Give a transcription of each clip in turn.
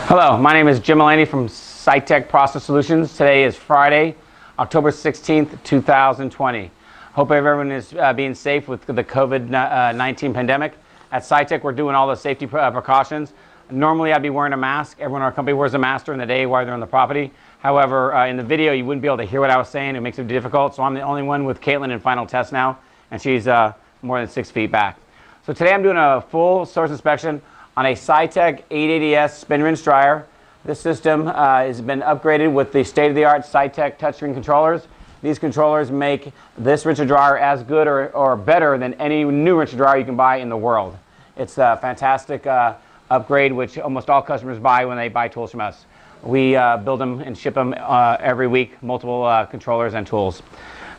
Hello, my name is Jim Mullany from Sitek Process Solutions. Today is Friday, October 16th, 2020. Hope everyone is being safe with the COVID-19 pandemic. At Sitek, we're doing all the safety precautions. Normally, I'd be wearing a mask. Everyone in our company wears a mask during the day while they're on the property. However, in the video, you wouldn't be able to hear what I was saying. It makes it difficult. So I'm the only one with Caitlin in final test now, and she's more than 6 feet back. So today I'm doing a full source inspection on a Sitek 880S spin rinse dryer. This system has been upgraded with the state-of-the-art Sitek touchscreen controllers. These controllers make this rinse dryer as good or better than any new rinse dryer you can buy in the world. It's a fantastic upgrade, which almost all customers buy when they buy tools from us. We build them and ship them every week, multiple controllers and tools.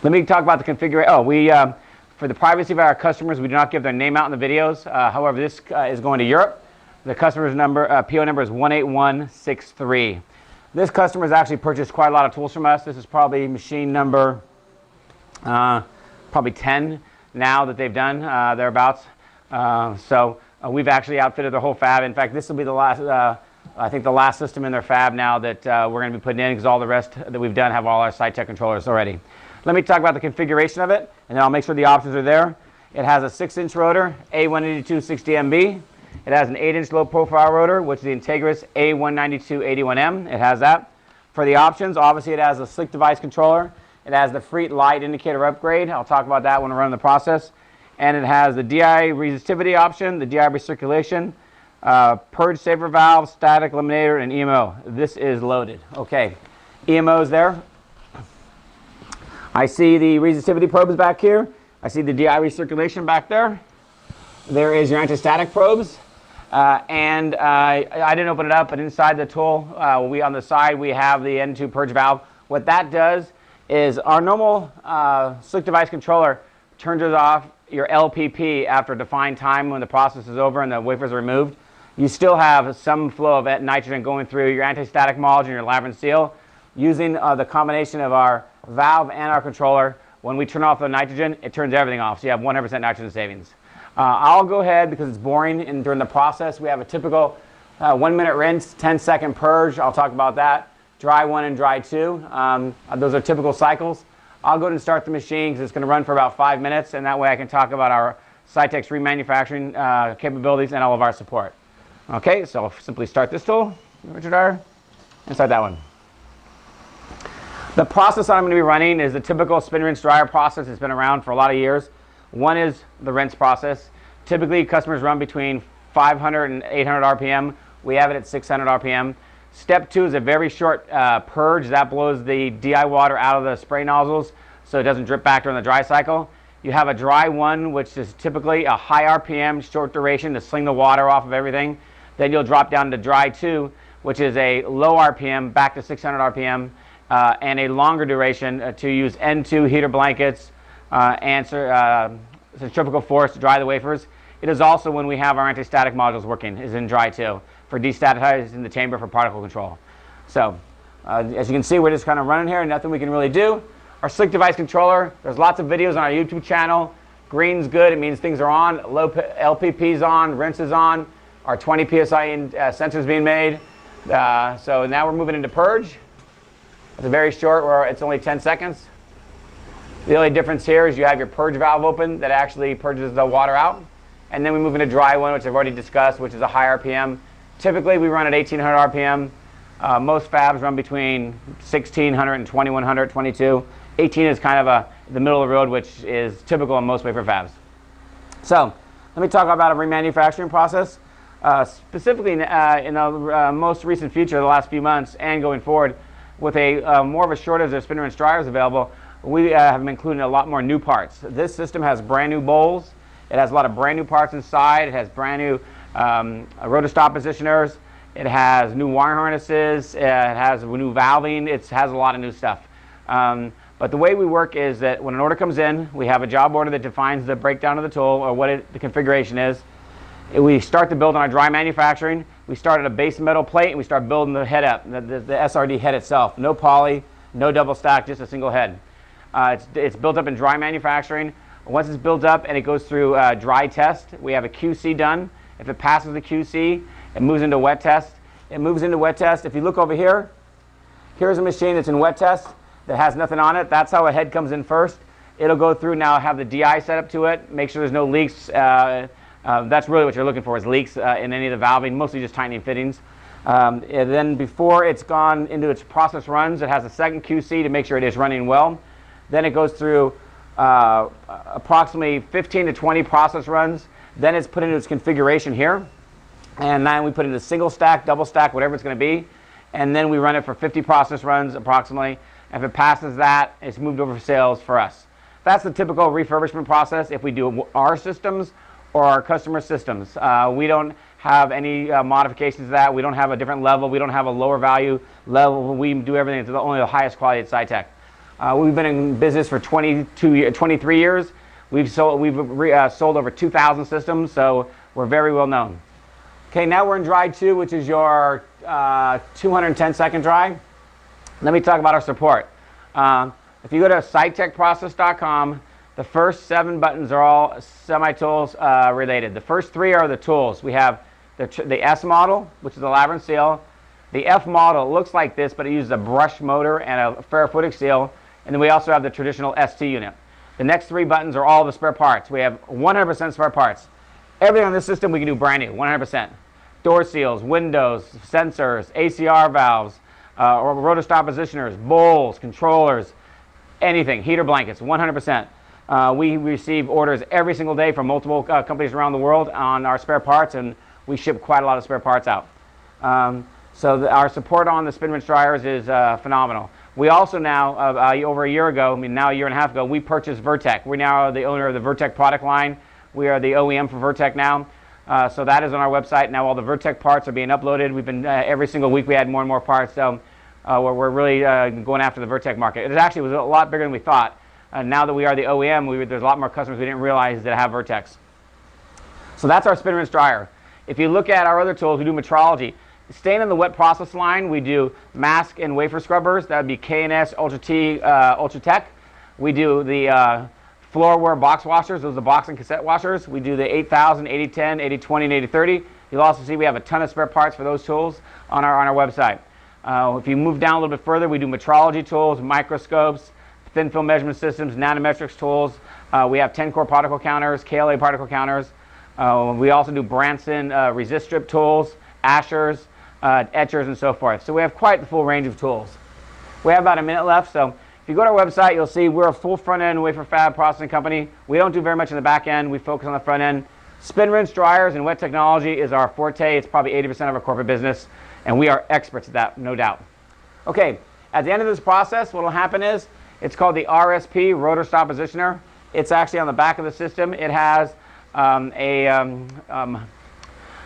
Let me talk about the configuration. For the privacy of our customers, we do not give their name out in the videos. However, this is going to Europe. The customer's number, PO number is 18163. This customer has actually purchased quite a lot of tools from us. This is probably machine number probably 10 now that they've done, thereabouts. We've actually outfitted the whole fab. In fact, this will be the last, I think the last system in their fab now that we're going to be putting in, because all the rest that we've done have all our Sitek controllers already. Let me talk about the configuration of it, and then I'll make sure the options are there. It has a 6-inch rotor, A18260MB. It has an 8-inch low-profile rotor, which is the Integris A19281M. It has that. For the options, obviously it has a SlickDevice controller. It has the Freet light indicator upgrade. I'll talk about that when we're running the process. And it has the DI resistivity option, the DI recirculation, Purge saver valve, static eliminator, and EMO. This is loaded. Okay, EMO is there. I see the resistivity probes back here. I see the DI recirculation back there. There is your anti-static probes. I didn't open it up, but inside the tool, on the side, we have the N2 purge valve. What that does is our normal SlickDevice controller turns off your LPP after a defined time when the process is over and the wafers are removed. You still have some flow of nitrogen going through your anti-static module and your labyrinth seal. Using the combination of our valve and our controller, when we turn off the nitrogen, it turns everything off, so you have 100% nitrogen savings. I'll go ahead, because it's boring, and during the process we have a typical 1-minute rinse, 10-second purge. I'll talk about that. Dry 1 and dry 2. Those are typical cycles. I'll go ahead and start the machine because it's going to run for about 5 minutes, and that way I can talk about our Sitek's remanufacturing capabilities and all of our support. Okay, so I'll simply start this tool, Richard R, and start that one. The process I'm going to be running is the typical spin rinse dryer process that's been around for a lot of years. One is the rinse process. Typically, customers run between 500 and 800 RPM. We have it at 600 RPM. Step 2 is a very short purge. That blows the DI water out of the spray nozzles so it doesn't drip back during the dry cycle. You have a dry 1, which is typically a high RPM, short duration to sling the water off of everything. Then you'll drop down to dry 2, which is a low RPM back to 600 RPM and a longer duration to use N2 heater blankets, centrifugal force to dry the wafers. It is also when we have our anti-static modules working, is in dry 2 for destatizing the chamber for particle control. So as you can see, we're just kind of running here, nothing we can really do. Our SlickDevice controller, there's lots of videos on our YouTube channel. Green's good, it means things are on. Low LPP's on, rinse is on. Our 20 PSI sensor's being made. So now we're moving into purge. It's a very short, where it's only 10 seconds. The only difference here is you have your purge valve open that actually purges the water out. And then we move into dry 1, which I've already discussed, which is a high RPM. Typically, we run at 1800 RPM. Most fabs run between 1600 and 2100, 22. 18 is kind of the middle of the road, which is typical in most wafer fabs. So let me talk about a remanufacturing process. Specifically in the most recent future, the last few months and going forward, with a more of a shortage of spin rinse dryers available, we have been including a lot more new parts. This system has brand new bowls. It has a lot of brand new parts inside. It has brand new rotor stop positioners. It has new wire harnesses. It has new valving. It has a lot of new stuff. But the way we work is that when an order comes in, we have a job order that defines the breakdown of the tool or what the configuration is. We start to build on our dry manufacturing. We start at a base metal plate and we start building the head up, the SRD head itself. No poly, no double stack, just a single head. It's built up in dry manufacturing. Once it's built up and it goes through dry test, we have a QC done. If it passes the QC, it moves into wet test. it moves into wet test. If you look over here, here's a machine that's in wet test that has nothing on it. That's how a head comes in first. It'll go through now, have the DI set up to it, make sure there's no leaks. That's really what you're looking for, is leaks in any of the valving, mostly just tightening fittings. And then before it's gone into its process runs, it has a second QC to make sure it is running well. Then it goes through approximately 15 to 20 process runs. Then it's put into its configuration here. And then we put it into single stack, double stack, whatever it's going to be. And then we run it for 50 process runs approximately. If it passes that, it's moved over for sales for us. That's the typical refurbishment process if we do our systems or our customer systems. We don't have any modifications to that. We don't have a different level. We don't have a lower value level. We do everything to only the highest quality at Sitek. We've been in business for 23 years. We've sold over 2,000 systems, so we're very well known. Okay, now we're in dry 2, which is your 210-second dry. Let me talk about our support. If you go to sitekprocess.com, the first 7 buttons are all semi-tools related. The first 3 are the tools. We have the S model, which is a labyrinth seal. The F model looks like this, but it uses a brush motor and a ferrofootic seal. And then we also have the traditional ST unit. The next 3 buttons are all the spare parts. We have 100% spare parts. Everything on this system we can do brand new, 100%. Door seals, windows, sensors, ACR valves, or rotor stop positioners, bowls, controllers, anything, heater blankets, 100%. We receive orders every single day from multiple companies around the world on our spare parts, and we ship quite a lot of spare parts out. Our support on the spin rinse dryers is phenomenal. We also now, over a year ago, now a year and a half ago, we purchased Vertec. We're now the owner of the Vertec product line. We are the OEM for Vertec now. So that is on our website. Now all the Vertec parts are being uploaded. We've been, every single week we add more and more parts. So we're really going after the Vertec market. It actually was a lot bigger than we thought. Now that we are the OEM, there's a lot more customers we didn't realize that have Vertex. So that's our spin rinse dryer. If you look at our other tools, we do metrology. Staying in the wet process line, we do mask and wafer scrubbers. That would be K&S, Ultra T, Ultratech. We do the floorware box washers. Those are the box and cassette washers. We do the 8000, 8010, 8020, and 8030. You'll also see we have a ton of spare parts for those tools on our website. If you move down a little bit further, we do metrology tools, microscopes, thin film measurement systems, nanometrics tools. We have 10-core particle counters, KLA particle counters. We also do Branson resist strip tools, ashers, etchers, and so forth. So we have quite the full range of tools. We have about a minute left, so if you go to our website, you'll see we're a full front-end wafer fab processing company. We don't do very much in the back end. We focus on the front end. Spin rinse dryers and wet technology is our forte. It's probably 80% of our corporate business, and we are experts at that, no doubt. Okay, at the end of this process, what will happen is it's called the RSP, Rotor Stop Positioner. It's actually on the back of the system. It has a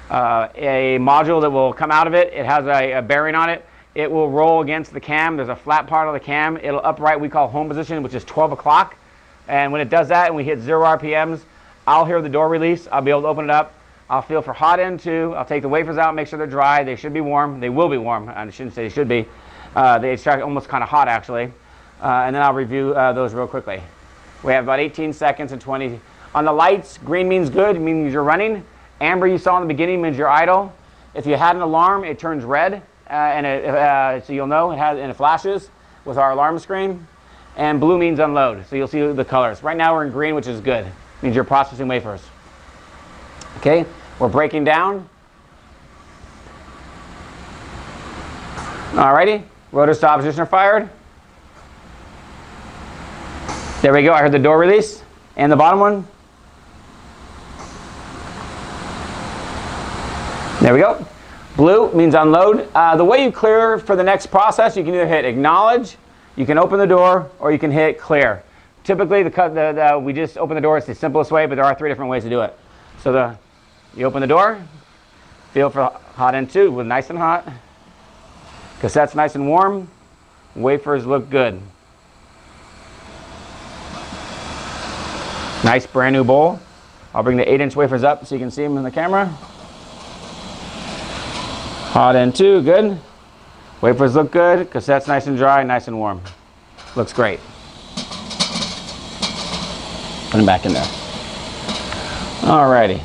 module that will come out of it. It has a bearing on it. It will roll against the cam. There's a flat part of the cam. It'll upright, we call home position, which is 12 o'clock. And when it does that and we hit 0 RPMs, I'll hear the door release. I'll be able to open it up. I'll feel for hot end 2. I'll take the wafers out, make sure they're dry. They should be warm. They will be warm. I shouldn't say they should be. They start almost kind of hot, actually. And then I'll review those real quickly. We have about 18 seconds and 20. On the lights, green means good. It means you're running. Amber you saw in the beginning means you're idle. If you had an alarm, it turns red, so you'll know it has, and it flashes with our alarm screen. And blue means unload, so you'll see the colors. Right now we're in green, which is good. It means you're processing wafers. Okay, we're breaking down. Alrighty, rotor stop positioner fired. There we go. I heard the door release, and the bottom one. There we go. Blue means unload. The way you clear for the next process, you can either hit acknowledge, you can open the door, or you can hit clear. Typically, we just open the door. It's the simplest way, but there are 3 different ways to do it. So you open the door, feel for hot end 2, with nice and hot. Cassette's nice and warm. Wafers look good. Nice brand new bowl. I'll bring the 8-inch wafers up so you can see them in the camera. Hot end 2, good. Wafers look good. Cassette's nice and dry, nice and warm. Looks great. Put them back in there. Alrighty.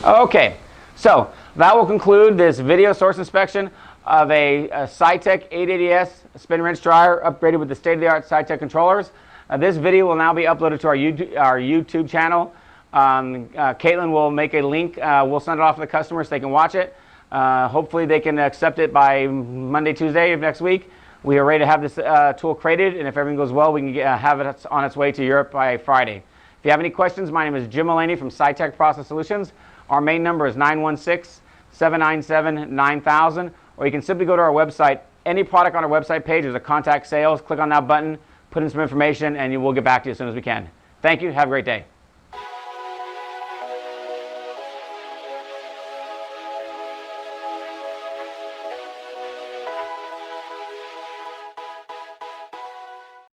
Okay, so That will conclude this video source inspection of a Sitek 880S spin rinse dryer upgraded with the state-of-the-art Sitek controllers. This video will now be uploaded to our YouTube channel. Caitlin will make a link. We'll send it off to the customers so they can watch it. Hopefully they can accept it by Monday, Tuesday of next week. We are ready to have this tool created, and if everything goes well, we can have it on its way to Europe by Friday. If you have any questions, my name is Jim Mullany from Sitek Process Solutions. Our main number is 916-797-9000, or you can simply go to our website. Any product on our website page is a contact sales. Click on that button, put in some information, and we'll get back to you as soon as we can. Thank you. Have a great day.